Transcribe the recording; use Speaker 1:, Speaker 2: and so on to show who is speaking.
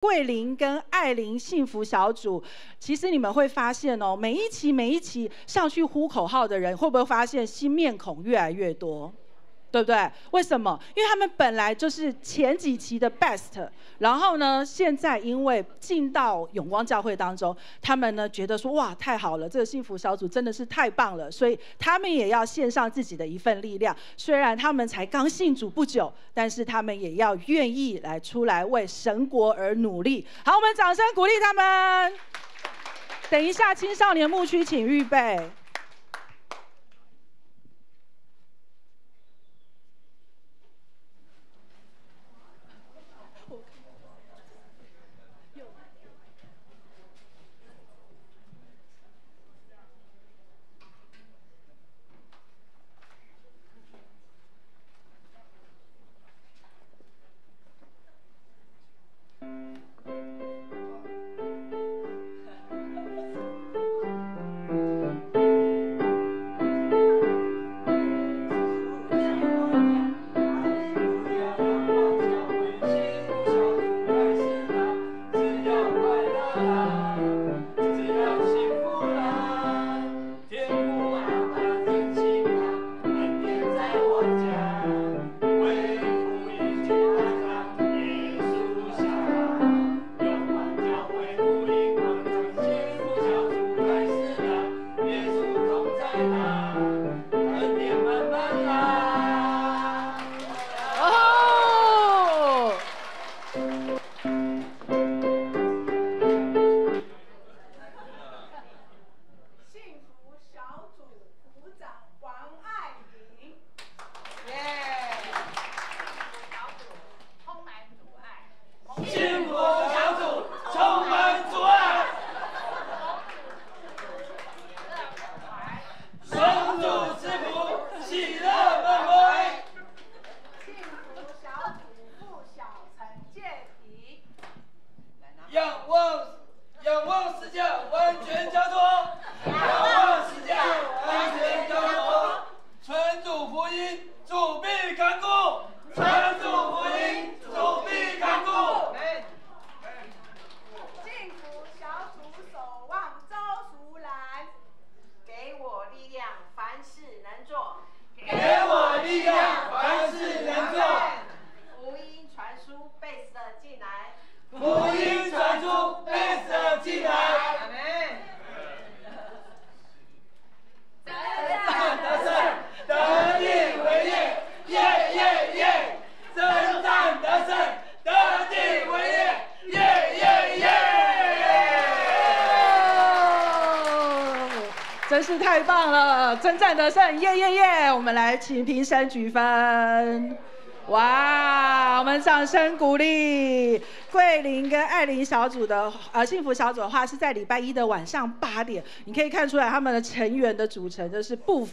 Speaker 1: 桂林跟艾琳幸福小组，其实你们会发现哦，每一期上去呼口号的人，会不会发现新面孔越来越多？对不对？为什么？因为他们本来就是前几期的 best， 然后呢，现在因为进到永光教会当中，他们呢觉得说哇太好了，这个幸福小组真的是太棒了，所以他们也要献上自己的一份力量。虽然他们才刚信主不久，但是他们也要愿意来出来为神国而努力。好，我们掌声鼓励他们。等一下，青少年牧区请预备。
Speaker 2: 仰望十架完全交托，仰望十架完全交托，传主福音，主必看顾，传主福音，主必看顾。
Speaker 3: 幸福小组守望周淑兰，给我力量，凡事能做，
Speaker 2: 给我力量，凡事能做。
Speaker 3: 福音传输贝斯的进来，
Speaker 2: 福音传出，贝斯的进来。阿门。征战得胜，得地为业，耶耶耶！征战得胜，得地为业，耶耶耶！
Speaker 1: 真是太棒了，征战得胜，耶耶耶！我们来请评审举分。哇，我们掌声鼓励桂林跟艾琳小组的幸福小组的话，是在礼拜一的晚上8点，你可以看出来他们的成员的组成就是不